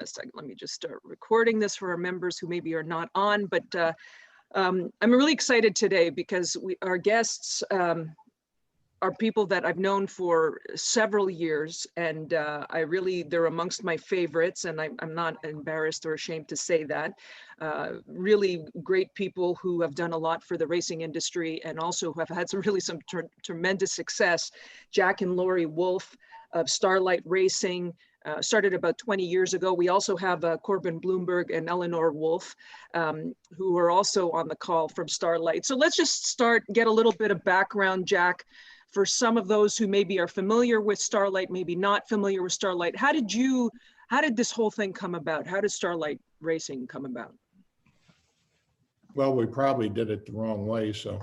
a second, let me just start recording this for our members who maybe are not on, but I'm really excited today because our guests are people that I've known for several years, and they're amongst my favorites, and I'm not embarrassed or ashamed to say that. Really great people who have done a lot for the racing industry and also have had some tremendous success. Jack and Laurie Wolf of Starlight Racing, started about 20 years ago. We also have Corbin Bloomberg and Eleanor Wolf, who are also on the call from Starlight. So let's just get a little bit of background, Jack, for some of those who maybe are familiar with Starlight, maybe not familiar with Starlight. How did this whole thing come about? How did Starlight Racing come about? Well, we probably did it the wrong way. So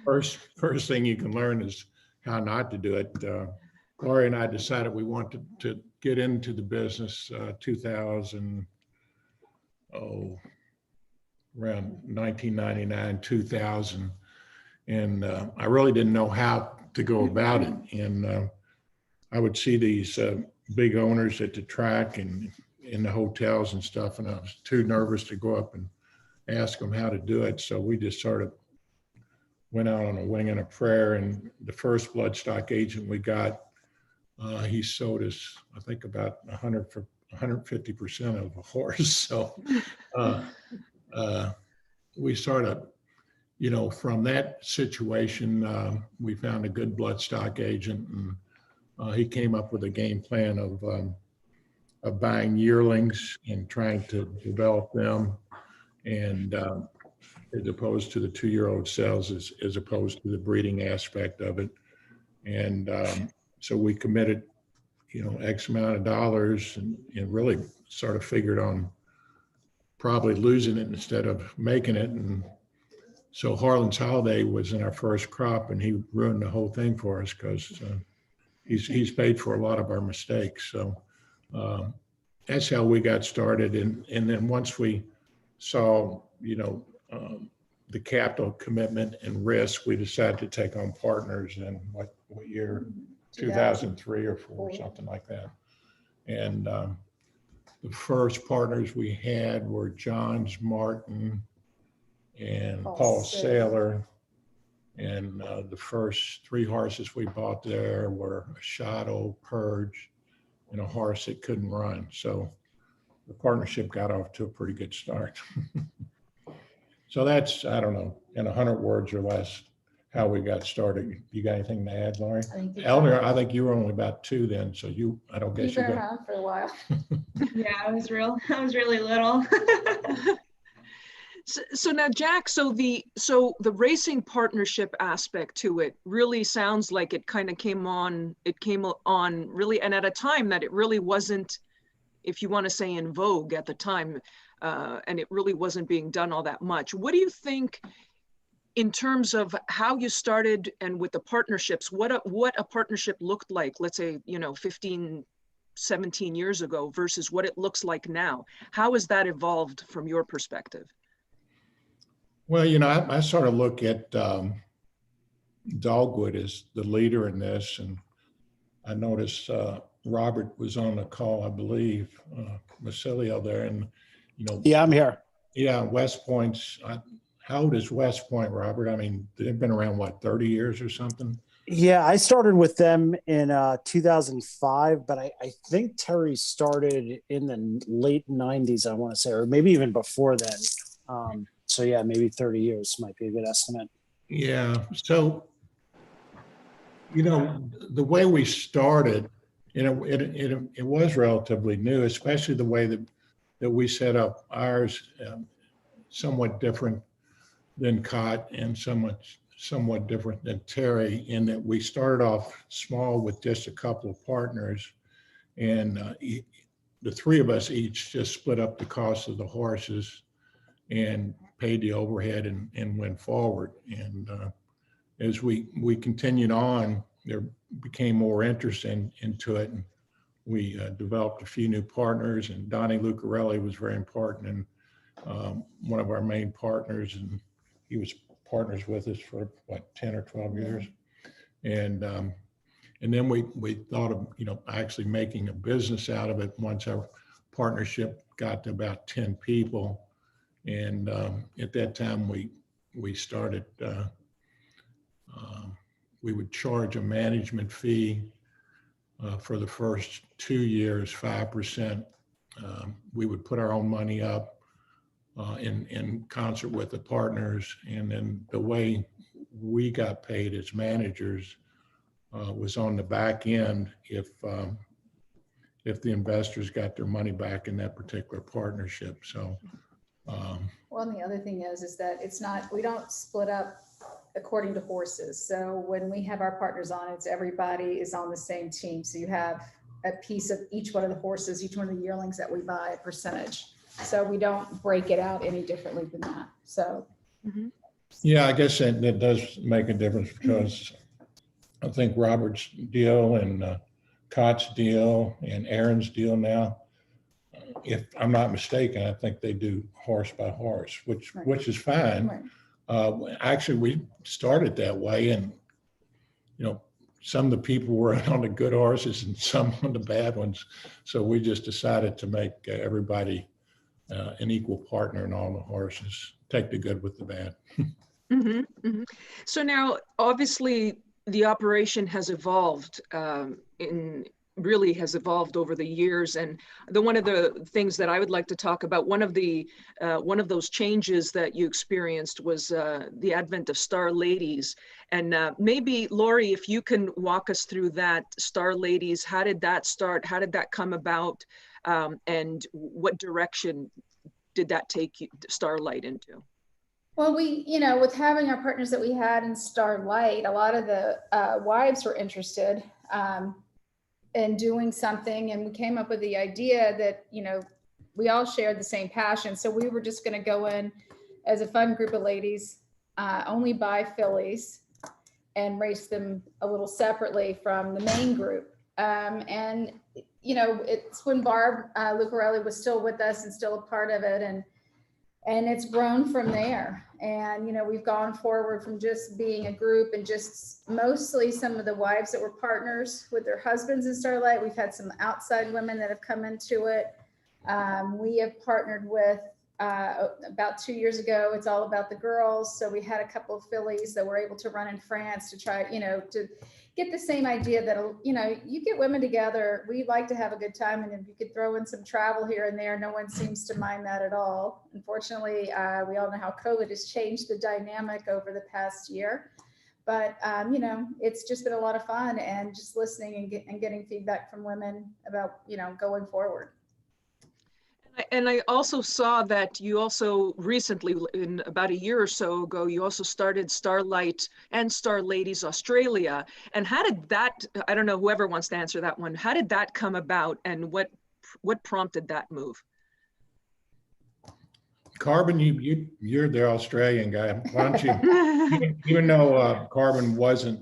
first thing you can learn is how not to do it. Laurie and I decided we wanted to get into the business 2000, around 1999, 2000. And I really didn't know how to go about it. And I would see these big owners at the track and in the hotels and stuff, and I was too nervous to go up and ask them how to do it. So we just sort of went out on a wing and a prayer. And the first bloodstock agent we got, he sold us, I think, about 150% of a horse. So we sort of, from that situation, we found a good bloodstock agent, and he came up with a game plan of buying yearlings and trying to develop them, and as opposed to the 2-year-old sales, as opposed to the breeding aspect of it. And so we committed, X amount of dollars, and really sort of figured on probably losing it instead of making it. And so Harlan's Holiday was in our first crop, and he ruined the whole thing for us because he's paid for a lot of our mistakes. So that's how we got started. And then once we saw, the capital commitment and risk, we decided to take on partners in what year? 2003 or 4, something like that. And the first partners we had were Johns Martin and Paul Saylor. And the first 3 horses we bought there were a Shadow, Purge, and a horse that couldn't run. So the partnership got off to a pretty good start. So that's, I don't know, in 100 words or less, how we got started. You got anything to add, Laurie? Eleanor, I think you were only about 2 then, so I don't guess you've been around for a while. Yeah, I was really little. So now, Jack, so the racing partnership aspect to it really sounds like it kind of came on really, and at a time that it really wasn't, if you want to say, in vogue at the time, and it really wasn't being done all that much. What do you think in terms of how you started and with the partnerships, what a partnership looked like, let's say, 15, 17 years ago versus what it looks like now? How has that evolved from your perspective? Well, I sort of look at Dogwood as the leader in this, and I noticed Robert was on the call, I believe, Masilio there, and Yeah, I'm here. Yeah, West Point's. How old is West Point, Robert? I mean, they've been around, what, 30 years or something? Yeah, I started with them in 2005, but I think Terry started in the late 90s, I want to say, or maybe even before then. So yeah, maybe 30 years might be a good estimate. Yeah, so, the way we started, it was relatively new, especially the way that we set up ours, somewhat different than Cott and somewhat different than Terry, in that we started off small with just a couple of partners, and the 3 of us each just split up the cost of the horses and paid the overhead and went forward. And as we continued on, there became more interest into it, and we developed a few new partners, and Donnie Lucarelli was very important, and one of our main partners, and he was partners with us for 10 or 12 years. And And then we thought of, actually making a business out of it once our partnership got to about 10 people. And at that time, we started, we would charge a management fee for the first 2 years, 5%. We would put our own money up in concert with the partners. And then the way we got paid as managers was on the back end if the investors got their money back in that particular partnership. So. Well, and the other thing is that we don't split up according to horses. So when we have our partners on, it's everybody is on the same team. So you have a piece of each one of the horses, each one of the yearlings that we buy, a percentage. So we don't break it out any differently than that. So. Yeah, I guess that does make a difference, because I think Robert's deal and Cott's deal and Aaron's deal now, if I'm not mistaken, I think they do horse by horse, which is fine. Right. Actually, we started that way, and some of the people were on the good horses and some on the bad ones. So we just decided to make everybody an equal partner in all the horses, take the good with the bad. So now, obviously, the operation has evolved really has evolved over the years. And one of the things that I would like to talk about, one of those changes that you experienced was the advent of StarLadies. And maybe, Laurie, if you can walk us through that, StarLadies, how did that start? How did that come about? And what direction did that take Starlight into? Well, with having our partners that we had in Starlight, a lot of the wives were interested in doing something, and we came up with the idea that we all shared the same passion. So we were just going to go in as a fun group of ladies, only buy fillies, and race them a little separately from the main group. And it's when Barb Lucarelli was still with us and still a part of it, and it's grown from there. And, we've gone forward from just being a group and just mostly some of the wives that were partners with their husbands in Starlight. We've had some outside women that have come into it. We have partnered with, about 2 years ago, It's All About the Girls. So we had a couple of fillies that were able to run in France to try, to get the same idea that, you get women together, we like to have a good time. And if you could throw in some travel here and there, no one seems to mind that at all. Unfortunately, we all know how COVID has changed the dynamic over the past year. But, it's just been a lot of fun, and just listening and getting feedback from women about, going forward. And I also saw that you also recently, in about a year or so ago, you also started Starlight and StarLadies Australia. And how did that, I don't know, whoever wants to answer that one, how did that come about, and what prompted that move? Carbon, you're the Australian guy. Why don't you, even though Carbon wasn't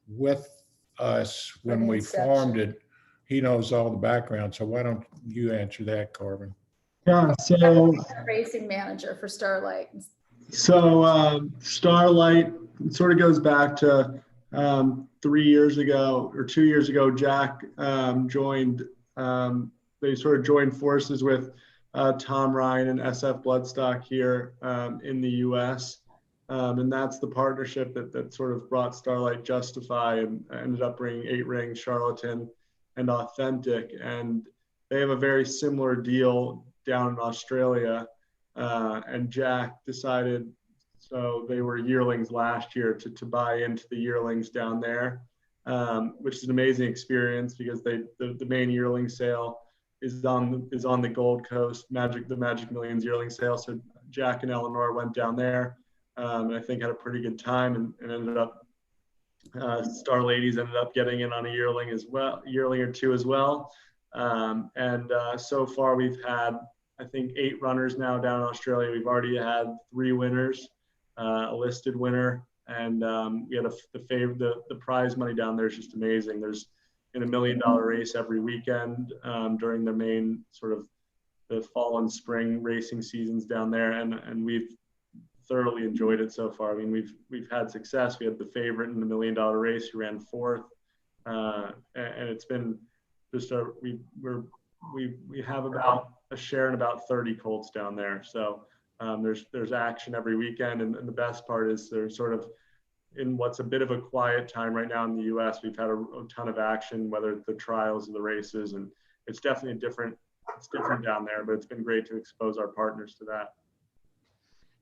with us when we formed it, he knows all the background. So why don't you answer that, Carbon? Yeah, so Racing manager for Starlight. So Starlight sort of goes back to 3 years ago or 2 years ago. Jack joined. They sort of joined forces with Tom Ryan and SF Bloodstock here in the U.S. And that's the partnership that sort of brought Starlight Justify and ended up bringing 8 Rings, Charlatan, and Authentic. And they have a very similar deal down in Australia. And Jack decided, so they were yearlings last year, to buy into the yearlings down there, which is an amazing experience, because the main yearling sale is on the Gold Coast, the Magic Millions yearling sale. So Jack and Eleanor went down there, and I think had a pretty good time, and ended up StarLadies ended up getting in on a yearling or two as well. And so far we've had, I think, 8 runners now down in Australia. We've already had 3 winners, a listed winner, and we had the prize money down there is just amazing. There's in $1 million race every weekend during the main sort of the fall and spring racing seasons down there, and we've thoroughly enjoyed it so far. I mean, we've had success. We had the favorite in the $1 million race who ran 4th and it's been just we have about a share in about 30 colts down there. So there's action every weekend, and the best part is there's sort of in what's a bit of a quiet time right now in the U.S. We've had a ton of action, whether it's the trials or the races, and it's definitely it's different down there. But it's been great to expose our partners to that.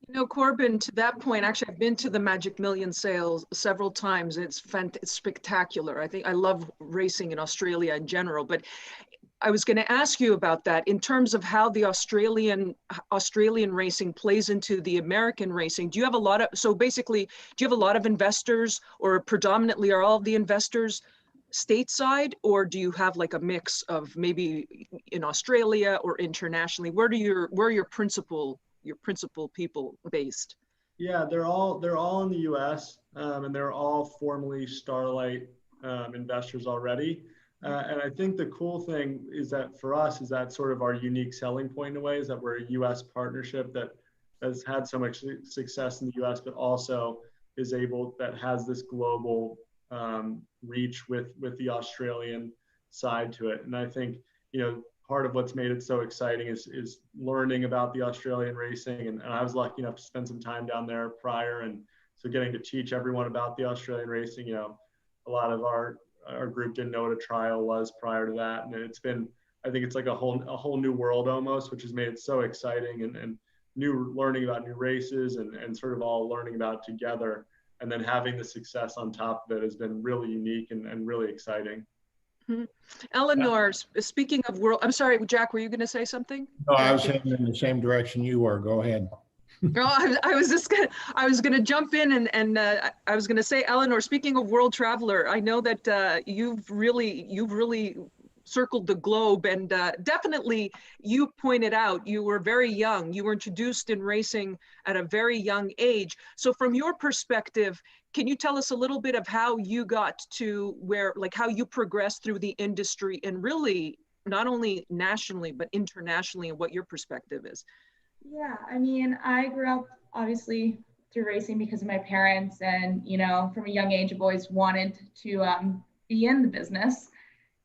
You know, Corbin, to that point, actually, I've been to the Magic Million sales several times. It's spectacular. I think I love racing in Australia in general, but I was going to ask you about that in terms of how the Australian racing plays into the American racing. Do you have a lot of, so basically, do you have a lot of investors, or predominantly are all of the investors stateside, or do you have like a mix of maybe in Australia or internationally? Where are your principal people based? Yeah, they're all in the U.S. And they're all formerly Starlight investors already. And I think the cool thing is that for us is that sort of our unique selling point in a way is that we're a U.S. partnership that has had so much success in the U.S. but also that has this global reach with the Australian side to it. And I think, you know, part of what's made it so exciting is learning about the Australian racing. And I was lucky enough to spend some time down there prior. And so getting to teach everyone about the Australian racing, you know, a lot of our group didn't know what a trial was prior to that. And it's been, I think it's like a whole new world almost, which has made it so exciting and new learning about new races and sort of all learning about it together. And then having the success on top of it has been really unique and really exciting. Mm-hmm. Eleanor, speaking of world, I'm sorry, Jack, were you going to say something? No, I was heading in the same direction you were. Go ahead. I was gonna jump in and I was gonna say, Eleanor, speaking of world traveler, I know that you've really circled the globe, and definitely you pointed out you were very young. You were introduced in racing at a very young age. So from your perspective, can you tell us a little bit of how you got to where, like how you progressed through the industry and really not only nationally, but internationally, and what your perspective is? Yeah, I mean, I grew up obviously through racing because of my parents, and you know, from a young age, I've always wanted to be in the business.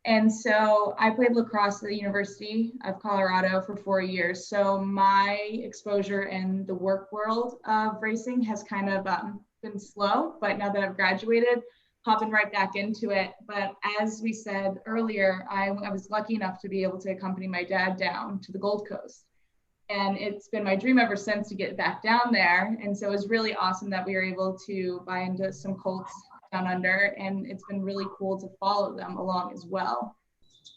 And so I played lacrosse at the University of Colorado for 4 years. So my exposure in the work world of racing has kind of been slow, but now that I've graduated, hopping right back into it. But as we said earlier, I was lucky enough to be able to accompany my dad down to the Gold Coast. And it's been my dream ever since to get back down there. And so it was really awesome that we were able to buy into some colts down under, and it's been really cool to follow them along as well.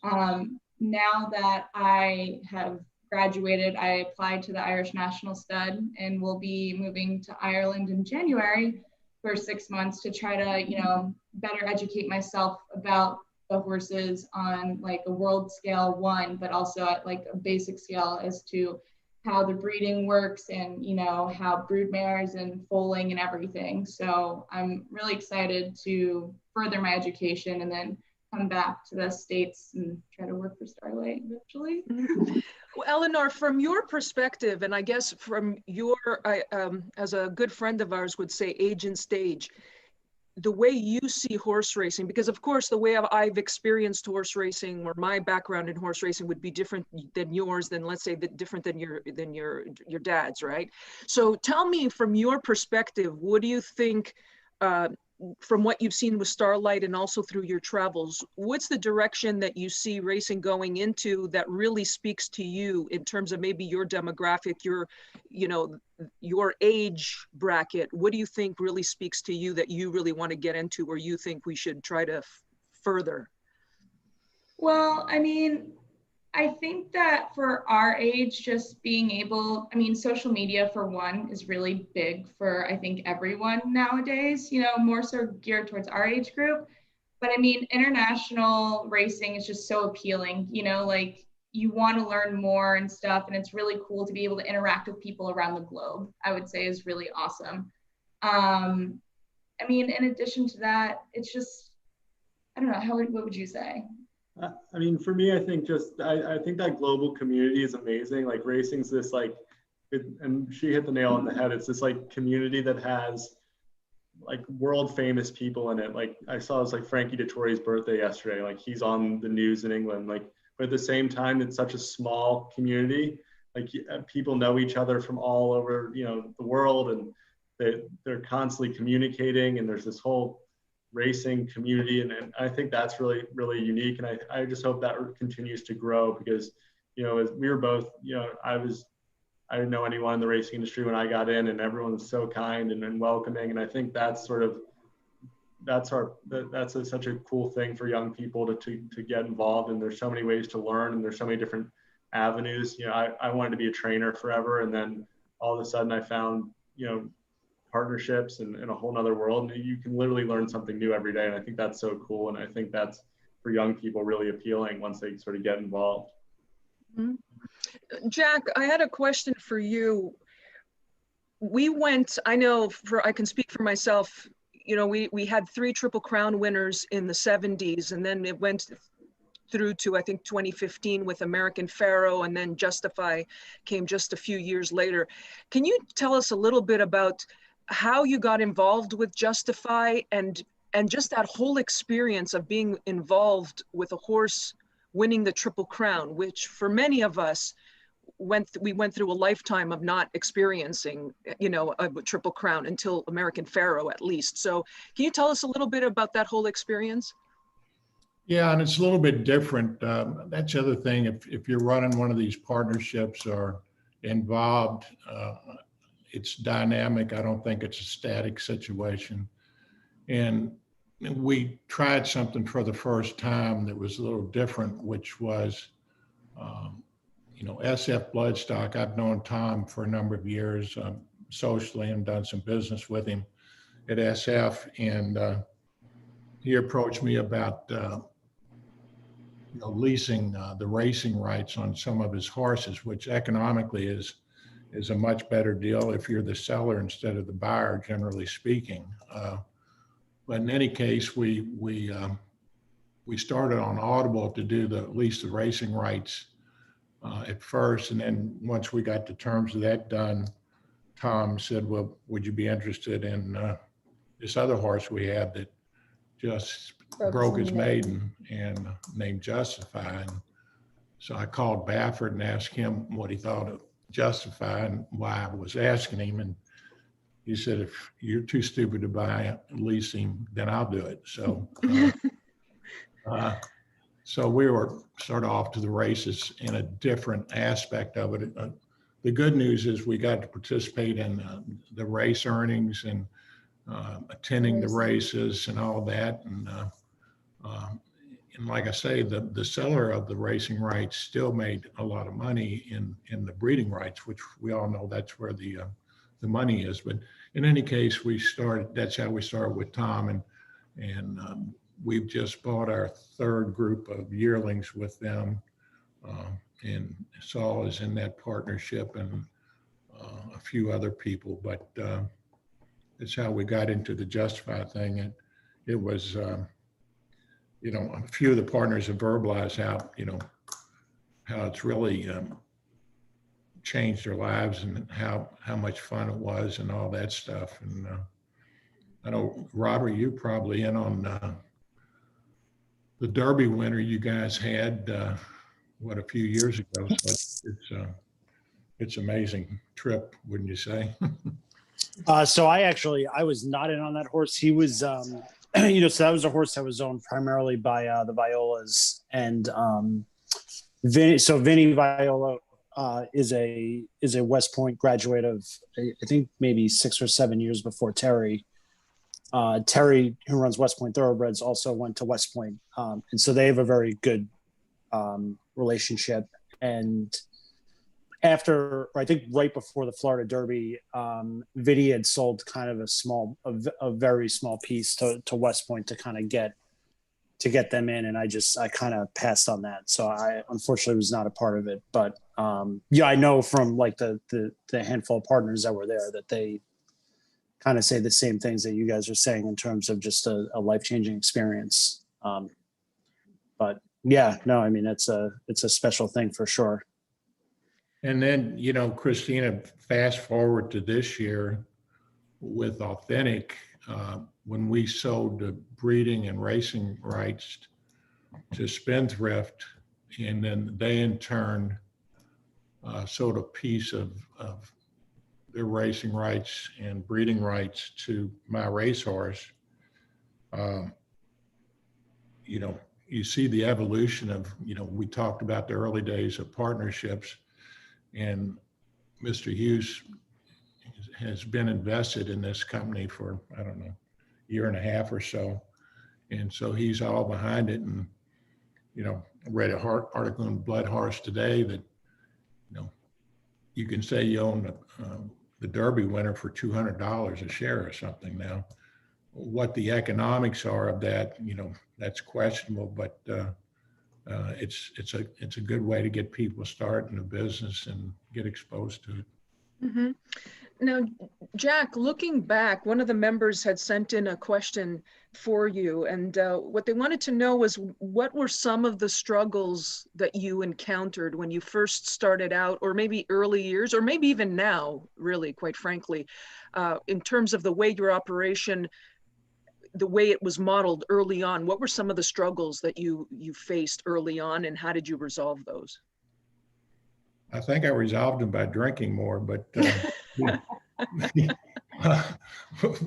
Now that I have graduated, I applied to the Irish National Stud and will be moving to Ireland in January for 6 months to try to, you know, better educate myself about the horses on like a world scale one, but also at like a basic scale as to how the breeding works and, you know, how broodmares and foaling and everything. So I'm really excited to further my education and then come back to the States and try to work for Starlight eventually. Well, Eleanor, from your perspective, and I guess from your, as a good friend of ours would say, age and stage, the way you see horse racing, because of course the way I've experienced horse racing, or my background in horse racing, would be different than yours, than let's say different than your dad's, right? So tell me, from your perspective, what do you think, from what you've seen with Starlight and also through your travels, what's the direction that you see racing going into that really speaks to you in terms of maybe your demographic, your age bracket? What do you think really speaks to you that you really want to get into, or you think we should try to further? Well, I mean, I think that for our age, just being able, I mean, social media for one is really big for, I think, everyone nowadays, you know, more so geared towards our age group. But I mean, international racing is just so appealing, you know, like you want to learn more and stuff. And it's really cool to be able to interact with people around the globe, I would say is really awesome. I mean, in addition to that, it's just, I don't know, what would you say? I mean, for me, I think I think that global community is amazing. Like racing's this like, and she hit the nail on the head. It's this like community that has like world famous people in it. Like I saw, it's like Frankie Dettori's birthday yesterday. Like he's on the news in England. Like, but at the same time, it's such a small community. Like people know each other from all over, you know, the world, and they're constantly communicating. And there's this whole racing community, and I think that's really, really unique. And I just hope that continues to grow, because, you know, as we were both, you know, I didn't know anyone in the racing industry when I got in, and everyone was so kind and welcoming. And I think that's sort of, that's such a cool thing for young people to get involved. And there's so many ways to learn, and there's so many different avenues. You know, I wanted to be a trainer forever, and then all of a sudden I found, you know, partnerships and a whole nother world. And you can literally learn something new every day. And I think that's so cool. And I think that's, for young people, really appealing once they sort of get involved. Mm-hmm. Jack, I had a question for you. We went, I know, I can speak for myself, you know, we had 3 Triple Crown winners in the 70s, and then it went through to, I think, 2015 with American Pharoah, and then Justify came just a few years later. Can you tell us a little bit about how you got involved with Justify, and just that whole experience of being involved with a horse winning the Triple Crown, which for many of us, we went through a lifetime of not experiencing, you know, a Triple Crown until American Pharoah, at least. So can you tell us a little bit about that whole experience? Yeah, and it's a little bit different. That's the other thing. If you're running one of these partnerships or involved, it's dynamic. I don't think it's a static situation. And we tried something for the first time that was a little different, which was, you know, SF Bloodstock. I've known Tom for a number of years socially, and done some business with him at SF. And he approached me about, you know, leasing the racing rights on some of his horses, which economically is a much better deal if you're the seller instead of the buyer, generally speaking. But in any case, we started on Audible to do at least the racing rights at first, and then once we got the terms of that done, Tom said, "Well, would you be interested in this other horse we have that just broke his maiden and named Justify?" And so I called Baffert and asked him what he thought of Justify and why I was asking him, and he said, "If you're too stupid to buy leasing, then I'll do it." So so we were sort of off to the races in a different aspect of it. The good news is we got to participate in the race earnings and attending the races and all that. And like I say, the seller of the racing rights still made a lot of money in the breeding rights, which we all know that's where the money is. But in any case, that's how we started with Tom, and we've just bought our 3rd group of yearlings with them, and Saul is in that partnership, and a few other people. But it's how we got into the Justify thing. And it was, you know, a few of the partners have verbalized how, you know, how it's really changed their lives, and how much fun it was and all that stuff. And I know, Robert, you probably in on the Derby winner you guys had, a few years ago. So it's amazing trip, wouldn't you say? So I was not in on that horse. He was, you know, so that was a horse that was owned primarily by the Violas, and Vinny Viola is a West Point graduate of, I think, maybe 6 or 7 years before Terry. Terry, who runs West Point Thoroughbreds, also went to West Point, and so they have a very good relationship. And after, I think right before the Florida Derby, Vinny had sold kind of a very small piece to West Point to kind of get them in, and I kind of passed on that. So I unfortunately was not a part of it. But yeah, I know from like the handful of partners that were there that they kind of say the same things that you guys are saying in terms of just a life-changing experience. But yeah, no, I mean, it's a special thing for sure. And then, you know, Christina, fast forward to this year with Authentic, when we sold the breeding and racing rights to Spendthrift, and then they in turn sold a piece of their racing rights and breeding rights to my racehorse. You know, you see the evolution of, you know, we talked about the early days of partnerships, and Mr. Hughes has been invested in this company for, I don't know, year and a half or so. And so he's all behind it. And, you know, I read an article in Blood Horse today that, you know, you can say you own the Derby winner for $200 a share or something now. What the economics are of that, you know, that's questionable, but it's a good way to get people started in a business and get exposed to it. Mm-hmm. Now, Jack, looking back, one of the members had sent in a question for you, and what they wanted to know was, what were some of the struggles that you encountered when you first started out, or maybe early years, or maybe even now, really, quite frankly, in terms of the way your operation, the way it was modeled early on? What were some of the struggles that you faced early on, and how did you resolve those? I think I resolved them by drinking more, but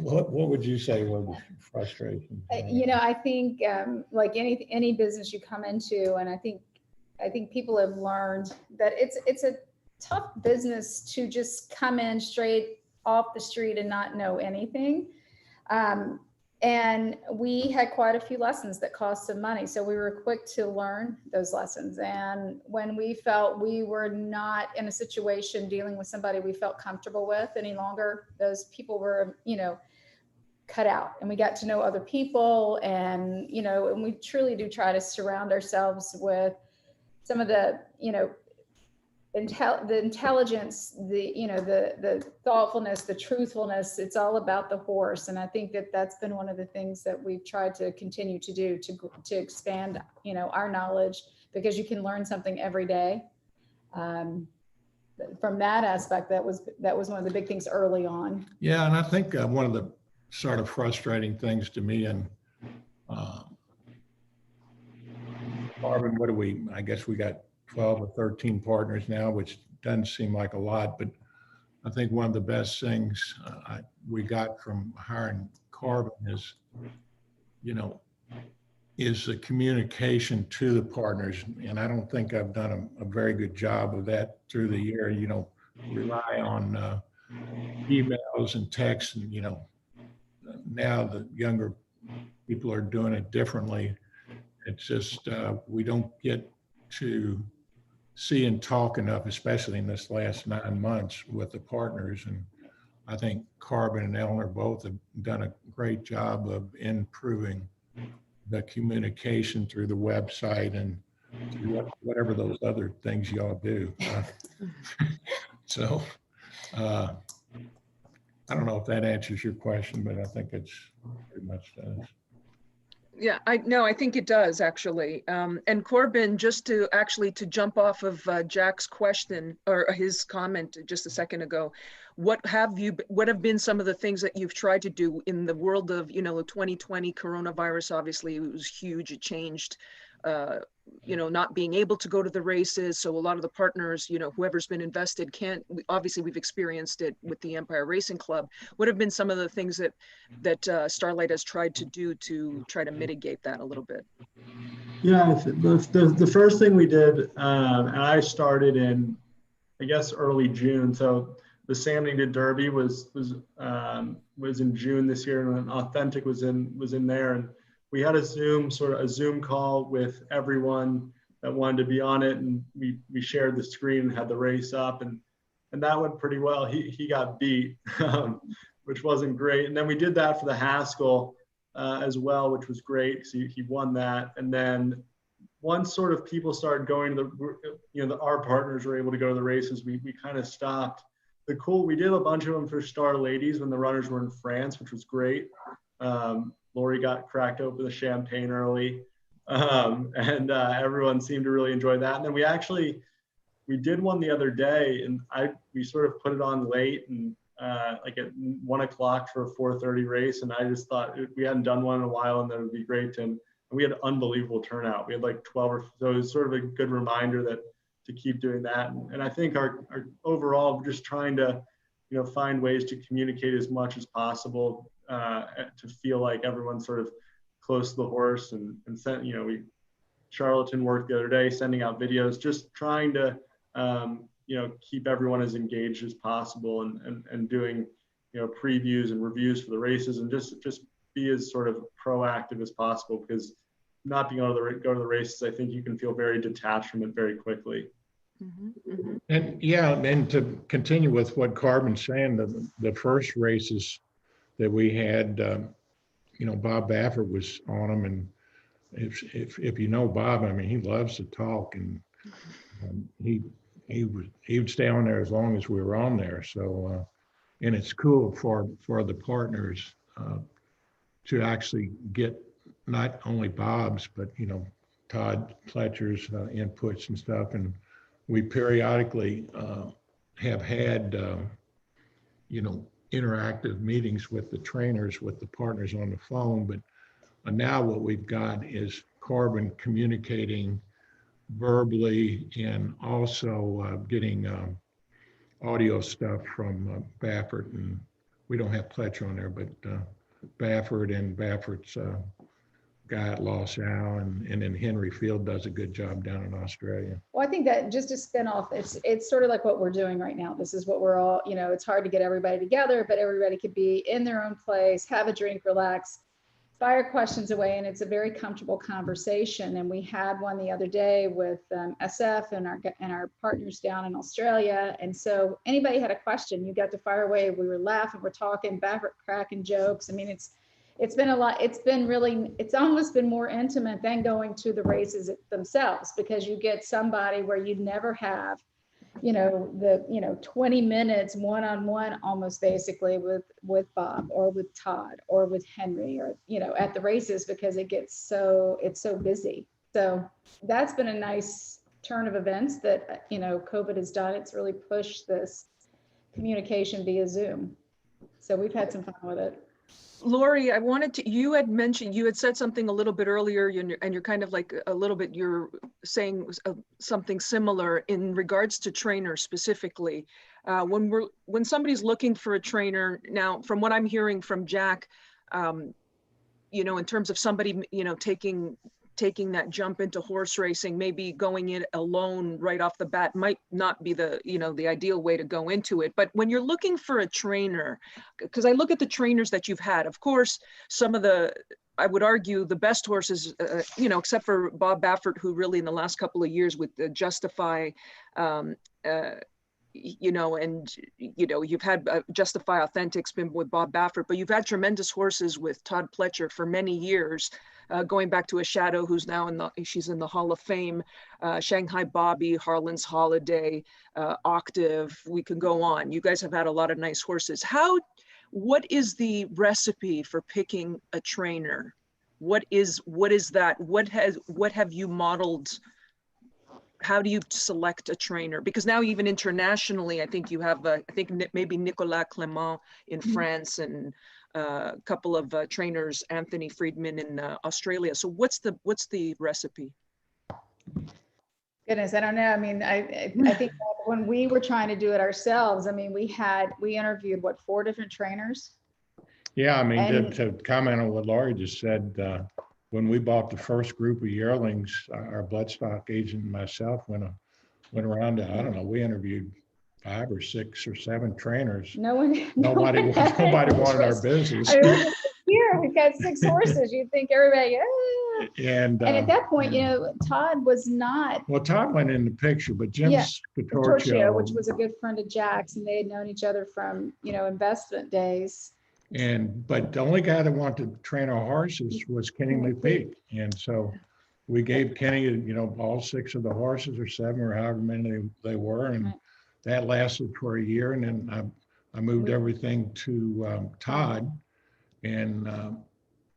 what would you say were the frustrations? You know, I think like any business you come into, and I think people have learned that it's a tough business to just come in straight off the street and not know anything. And we had quite a few lessons that cost some money. So we were quick to learn those lessons. And when we felt we were not in a situation dealing with somebody we felt comfortable with any longer, those people were, you know, cut out, and we got to know other people. And, you know, and we truly do try to surround ourselves with some of the, you know, the intelligence, the, you know, the thoughtfulness, the truthfulness. It's all about the horse. And I think that that's been one of the things that we've tried to continue to do to expand, you know, our knowledge, because you can learn something every day. From that aspect, that was one of the big things early on. Yeah, and I think one of the sort of frustrating things to me, and Marvin, what do we, I guess we got 12 or 13 partners now, which doesn't seem like a lot, but I think one of the best things we got from hiring Carbon is, you know, is the communication to the partners. And I don't think I've done a very good job of that through the year, you know, rely on emails and texts, and, you know, now the younger people are doing it differently. It's just, we don't get to see and talk enough, especially in this last 9 months with the partners. And I think Carbon and Eleanor both have done a great job of improving the communication through the website and through whatever those other things y'all do. So I don't know if that answers your question, but I think it's pretty much does. Yeah, I think it does, actually. And Corbin, just to jump off of Jack's question or his comment just a second ago, what have been some of the things that you've tried to do in the world of, you know, 2020 coronavirus? Obviously, it was huge. It changed, you know, not being able to go to the races. So a lot of the partners, you know, whoever's been invested can't, obviously we've experienced it with the Empire Racing Club. What have been some of the things that Starlight has tried to do to try to mitigate that a little bit? Yeah, the first thing we did, and I started in, I guess, early June. So the Sam Needed Derby was in June this year, and Authentic was in there, and we had a Zoom call with everyone that wanted to be on it, and we shared the screen and had the race up, and that went pretty well. He got beat, which wasn't great. And then we did that for the Haskell as well, which was great. So he won that. And then once sort of people started going to our partners were able to go to the races, we kind of stopped. We did a bunch of them for StarLadies when the runners were in France, which was great. Laurie got cracked open the champagne early, and everyone seemed to really enjoy that. And then we did one the other day, and we sort of put it on late, and like at 1 o'clock for a 4:30 race. And I just thought we hadn't done one in a while and that would be great. And we had unbelievable turnout. We had like 12 or so. It was sort of a good reminder that to keep doing that. And I think our overall just trying to, find ways to communicate as much as possible to feel like everyone's sort of close to the horse and sent, Charlatan worked the other day, sending out videos, just trying to, keep everyone as engaged as possible and doing, previews and reviews for the races and just be as sort of proactive as possible, because not being able to go to the races, I think you can feel very detached from it very quickly. Mm-hmm, mm-hmm. And yeah, and to continue with what Carbon's saying, the first races that we had, Bob Baffert was on them, and if you know Bob, I mean, he loves to talk, and he would stay on there as long as we were on there. So, and it's cool for the partners to actually get not only Bob's, but Todd Pletcher's inputs and stuff. And we periodically have had interactive meetings with the trainers, with the partners on the phone. But now what we've got is Carbon communicating verbally and also getting audio stuff from Baffert. And we don't have Pletcher on there, but Baffert and Baffert's guy at Los Al, and then Henry Field does a good job down in Australia. Well, I think that just to spin off, it's sort of like what we're doing right now. This is what we're all, it's hard to get everybody together, but everybody could be in their own place, have a drink, relax, fire questions away, and it's a very comfortable conversation. And we had one the other day with SF and our partners down in Australia. And so anybody had a question, you got to fire away. We were laughing, we're talking, Baffert cracking jokes. I mean, it's been a lot. It's almost been more intimate than going to the races themselves, because you get somebody where you'd never have, 20 minutes one-on-one almost basically with Bob or with Todd or with Henry or, at the races, because it's so busy. So that's been a nice turn of events that, COVID has done. It's really pushed this communication via Zoom. So we've had some fun with it. Laurie, you had said something a little bit earlier, and you're kind of like a little bit, you're saying something similar in regards to trainers specifically. When somebody's looking for a trainer now, from what I'm hearing from Jack, in terms of somebody, taking that jump into horse racing, maybe going in alone right off the bat might not be the ideal way to go into it. But when you're looking for a trainer, because I look at the trainers that you've had, of course, I would argue the best horses, except for Bob Baffert, who really in the last couple of years with the Justify, you've had Justify Authentic's been with Bob Baffert, but you've had tremendous horses with Todd Pletcher for many years, going back to a Shadow who's now she's in the Hall of Fame, Shanghai Bobby, Harlan's Holiday, Octave, we can go on. You guys have had a lot of nice horses. What is the recipe for picking a trainer? What is that? What have you modeled? How do you select a trainer? Because now even internationally, I think you have, maybe Nicolas Clement in France and a couple of trainers, Anthony Friedman in Australia. So what's the recipe? Goodness, I don't know. I mean, I think that when we were trying to do it ourselves, I mean, we interviewed 4 different trainers. Yeah, I mean, to comment on what Laurie just said, when we bought the first group of yearlings, our bloodstock agent and myself went around to, I don't know, we interviewed 5 or 6 or 7 trainers. Nobody wanted our business. I mean, here we've got 6 horses. You'd think everybody, And at that point, Todd was not. Well, Todd went in the picture, but Jim Scatorcio, which was a good friend of Jack's, and they had known each other from investment days. But the only guy that wanted to train our horses was Kenny McPeak. And so we gave Kenny, all 6 of the horses, or 7 or however many they were. And that lasted for a year. And then I moved everything to Todd. And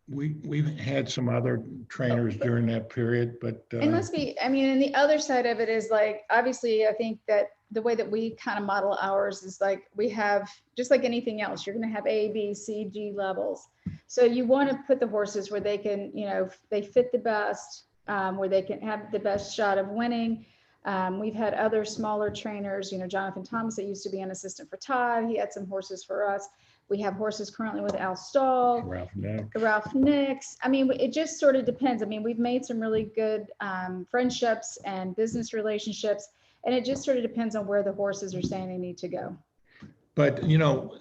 we've had some other trainers during that period, but it must be, I mean, and the other side of it is, like, obviously, I think that the way that we kind of model ours is like we have, just like anything else, you're going to have A, B, C, G levels. So you want to put the horses where they can, you know, they fit the best, where they can have the best shot of winning. We've had other smaller trainers, you know, Jonathan Thomas, that used to be an assistant for Todd. He had some horses for us. We have horses currently with Al Stahl, Ralph Nix. I mean, it just sort of depends. I mean, we've made some really good friendships and business relationships, and it just sort of depends on where the horses are saying they need to go. But, you know,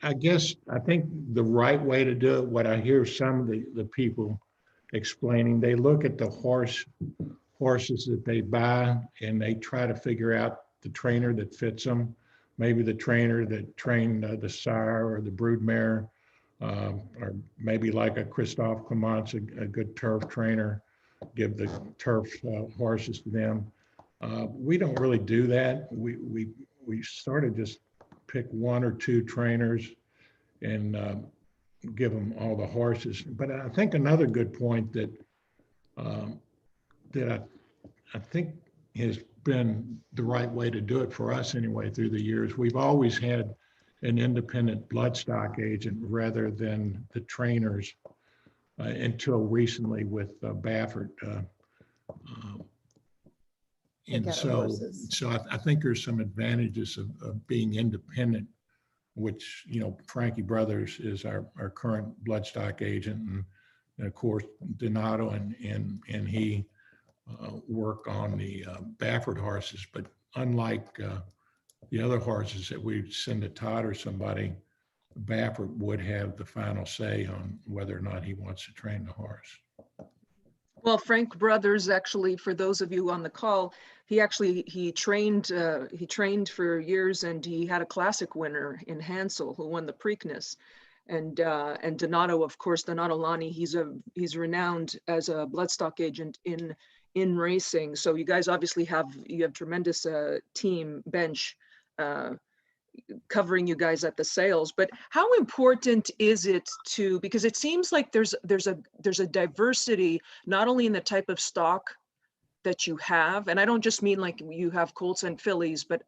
I think the right way to do it, what I hear some of the people explaining, they look at the horses that they buy and they try to figure out the trainer that fits them. Maybe the trainer that trained the sire or the broodmare, or maybe like a Christophe Clement's a good turf trainer, give the turf horses to them. We don't really do that. We sort of just pick one or two trainers and give them all the horses. But I think another good point that I think has been the right way to do it for us anyway through the years. We've always had an independent bloodstock agent rather than the trainers until recently with Baffert. And so I think there's some advantages of being independent, which, you know, Frankie Brothers is our current bloodstock agent, and of course Donato and he work on the Baffert horses. But unlike the other horses that we send to Todd or somebody, Baffert would have the final say on whether or not he wants to train the horse. Well, Frank Brothers, actually, for those of you on the call, he trained for years, and he had a classic winner in Hansel who won the Preakness. And Donato, of course, Donato Lani, he's renowned as a bloodstock agent in racing. So you guys obviously have tremendous team bench covering you guys at the sales. But how important is it to, because it seems like there's a diversity not only in the type of stock that you have, and I don't just mean like you have colts and fillies, but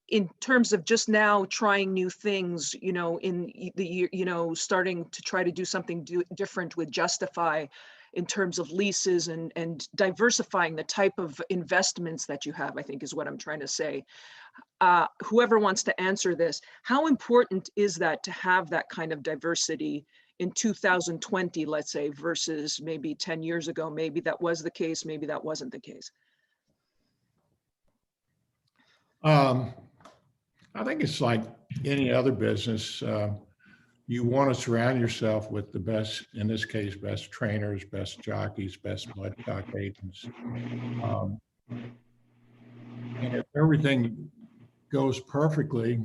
in terms of just now trying new things, you know, in the year, you know, starting to try to do something different with Justify in terms of leases and diversifying the type of investments that you have, I think is what I'm trying to say. Whoever wants to answer this, how important is that to have that kind of diversity in 2020, let's say, versus maybe 10 years ago? Maybe that was the case, maybe that wasn't the case. I think it's like any other business. You want to surround yourself with the best, in this case, best trainers, best jockeys, best bloodstock agents. And if everything goes perfectly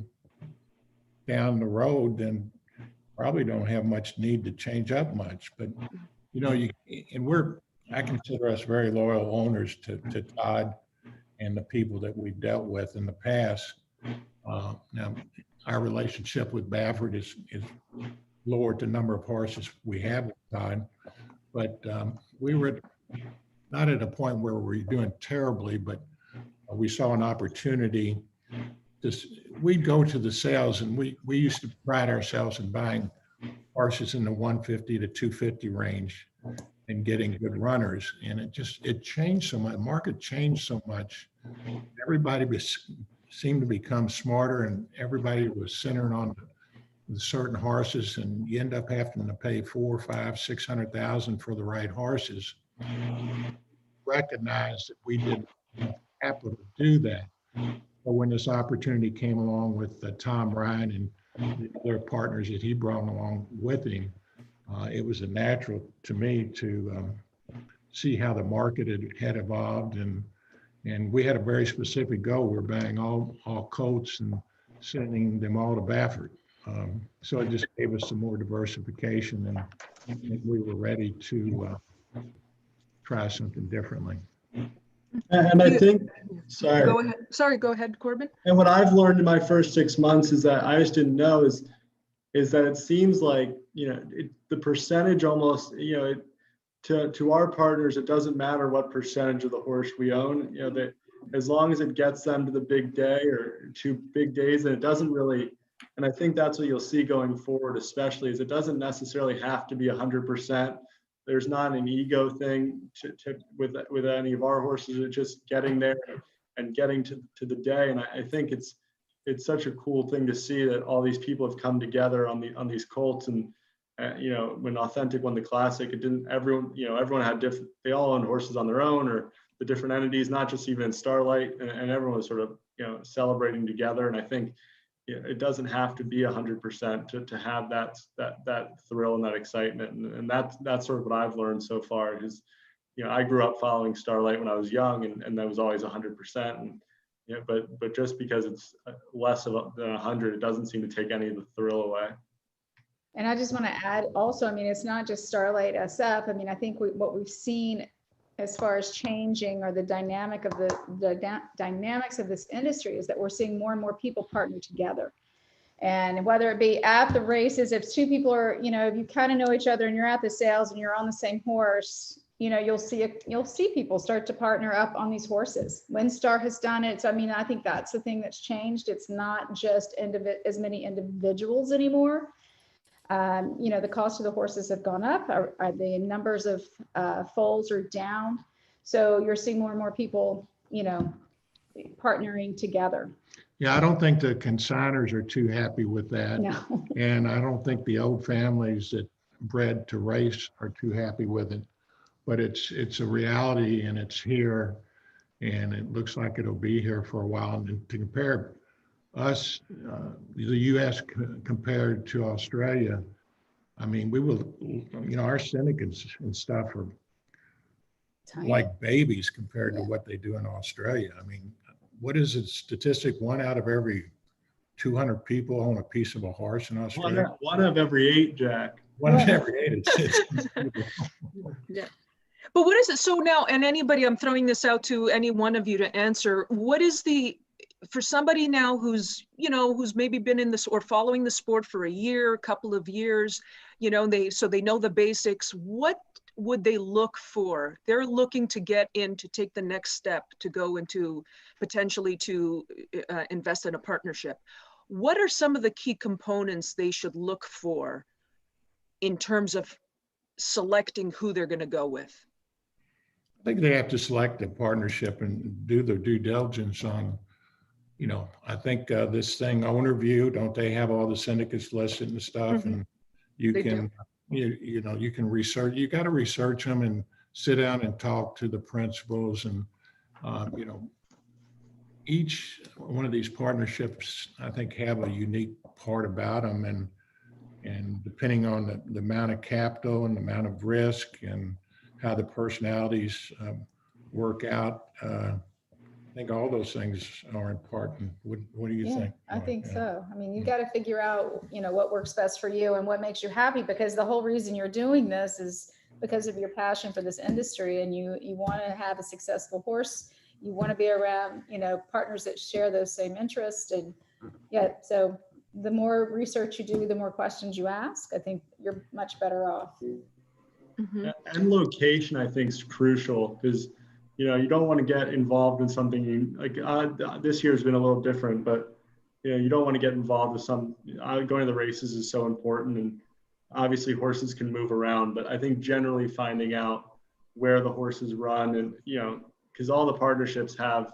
down the road, then probably don't have much need to change up much. But, you know, I consider us very loyal owners to Todd and the people that we've dealt with in the past. Now, our relationship with Baffert is lowered the number of horses we have with Todd, but we were not at a point where we were doing terribly, but we saw an opportunity. We'd go to the sales, and we used to pride ourselves in buying horses in the 150 to 250 range and getting good runners. And it changed so much. The market changed so much. Everybody seemed to become smarter, and everybody was centering on the certain horses, and you end up having to pay $400,000, $500,000, $600,000 for the right horses. Recognized that we didn't have capital to do that. But when this opportunity came along with Tom Ryan and the other partners that he brought along with him, it was a natural to me to see how the market had evolved, and we had a very specific goal. We were buying all colts and sending them all to Baffert. So it just gave us some more diversification, and we were ready to try something differently. And I think, sorry. Go ahead. Sorry, go ahead, Corbin. And what I've learned in my first 6 months is that I just didn't know is that it seems like, you know, the percentage almost, you know, to our partners, it doesn't matter what percentage of the horse we own. You know, that as long as it gets them to the big day or 2 big days, and it doesn't really, and I think that's what you'll see going forward, especially, is it doesn't necessarily have to be 100%. There's not an ego thing with any of our horses. It's just getting there and getting to the day. And I think it's such a cool thing to see that all these people have come together on these colts. And when Authentic won the Classic, it didn't, everyone had different, they all owned horses on their own, or the different entities, not just even in Starlight, and everyone was sort of celebrating together. And I think it doesn't have to be 100% to have that thrill and that excitement. And that's sort of what I've learned so far, is I grew up following Starlight when I was young, and that was always 100%. And but just because it's less than 100, it doesn't seem to take any of the thrill away. And I just want to add also, I mean, it's not just Starlight SF. I mean, I think what we've seen as far as changing, or the dynamic of the dynamics of this industry, is that we're seeing more and more people partner together. And whether it be at the races, if two people are, if you kind of know each other and you're at the sales and you're on the same horse, you'll see people start to partner up on these horses. WinStar has done it. So, I mean, I think that's the thing that's changed. It's not just as many individuals anymore. The cost of the horses have gone up. The numbers of foals are down. So you're seeing more and more people, partnering together. Yeah, I don't think the consigners are too happy with that. No. And I don't think the old families that bred to race are too happy with it. But it's a reality, and it's here, and it looks like it'll be here for a while. And to compare us, the U.S. compared to Australia, I mean, we will, our syndicates and stuff are Tiny. like babies compared to what they do in Australia. I mean, what is it? Statistic: 1 out of every 200 people own a piece of a horse in Australia. One of every 8, Jack. One of every 8. Yeah. But what is it? So now, and anybody, I'm throwing this out to any one of you to answer. What is for somebody now who's maybe been in this or following the sport for a year, a couple of years, they know the basics. What would they look for? They're looking to get in, to take the next step, to go into potentially to invest in a partnership. What are some of the key components they should look for in terms of selecting who they're going to go with? I think they have to select a partnership and do their due diligence on, I think this thing, owner view, don't they have all the syndicates listed and stuff? Mm-hmm. And you can research, you got to research them and sit down and talk to the principals. And, each one of these partnerships, I think, have a unique part about them. And depending on the amount of capital and the amount of risk and how the personalities work out, I think all those things are important. What do you think? I think so. I mean, you got to figure out, what works best for you and what makes you happy, because the whole reason you're doing this is because of your passion for this industry, and you want to have a successful horse. You want to be around, partners that share those same interests. And so the more research you do, the more questions you ask, I think you're much better off. Mm-hmm. And location, I think, is crucial, because you don't want to get involved in something this year has been a little different, but you don't want to get involved with going to the races is so important, and obviously horses can move around, but I think generally finding out where the horses run, and because all the partnerships have,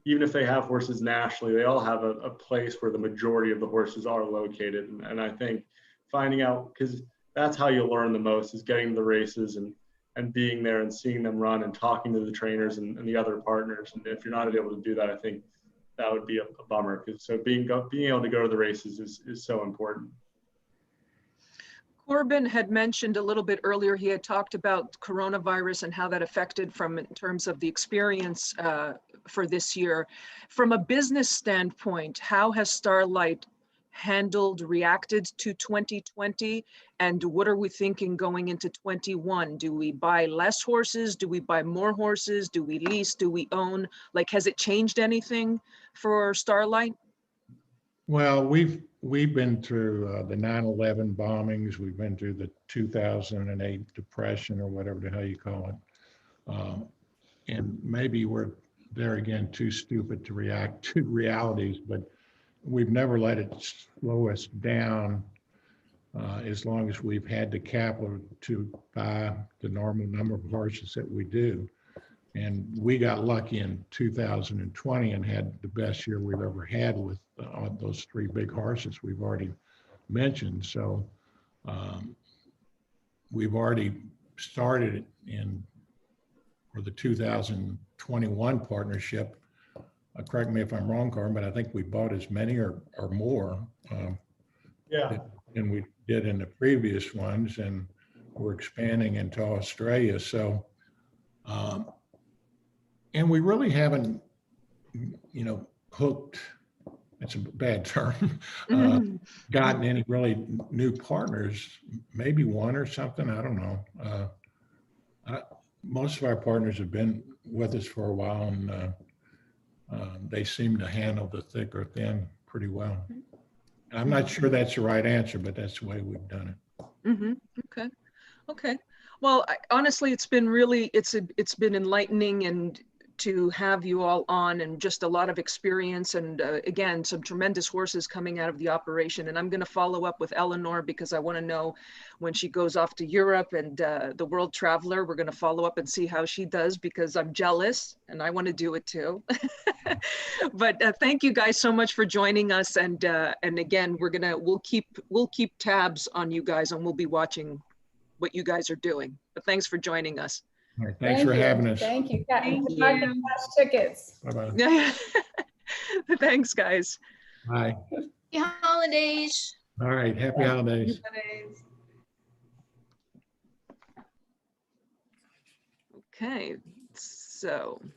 even if they have horses nationally, they all have a place where the majority of the horses are located, and I think finding out, because that's how you'll learn the most, is getting to the races and being there and seeing them run and talking to the trainers and the other partners. And if you're not able to do that, I think that would be a bummer. So being able to go to the races is so important. Corbin had mentioned a little bit earlier, he had talked about coronavirus and how that affected in terms of the experience for this year. From a business standpoint, how has Starlight reacted to 2020, and what are we thinking going into 21? Do we buy less horses? Do we buy more horses? Do we lease? Do we own? Has it changed anything for Starlight? Well, we've been through the 9/11 bombings. We've been through the 2008 depression, or whatever the hell you call it. And maybe we're there again, too stupid to react to realities, but we've never let it slow us down as long as we've had the capital to buy the normal number of horses that we do. And we got lucky in 2020 and had the best year we've ever had with those 3 big horses we've already mentioned. So we've already started for the 2021 partnership. Correct me if I'm wrong, Carmen, but I think we bought as many or more than we did in the previous ones, and we're expanding into Australia. So, and we really haven't, hooked, that's a bad term, gotten any really new partners, maybe one or something, I don't know. Most of our partners have been with us for a while, and they seem to handle the thick or thin pretty well. And I'm not sure that's the right answer, but that's the way we've done it. Okay. Well, honestly, it's been really, it's been enlightening, and to have you all on, and just a lot of experience, and again, some tremendous horses coming out of the operation. And I'm going to follow up with Eleanor, because I want to know when she goes off to Europe and the World Traveler, we're going to follow up and see how she does, because I'm jealous and I want to do it too. But thank you guys so much for joining us. And again, we'll keep tabs on you guys, and we'll be watching what you guys are doing. But thanks for joining us. All right, thanks for having us. Thank you. Thank Good luck you. and cash tickets. Bye-bye. Thanks, guys. Bye. Happy holidays. All right, happy holidays. Okay, so.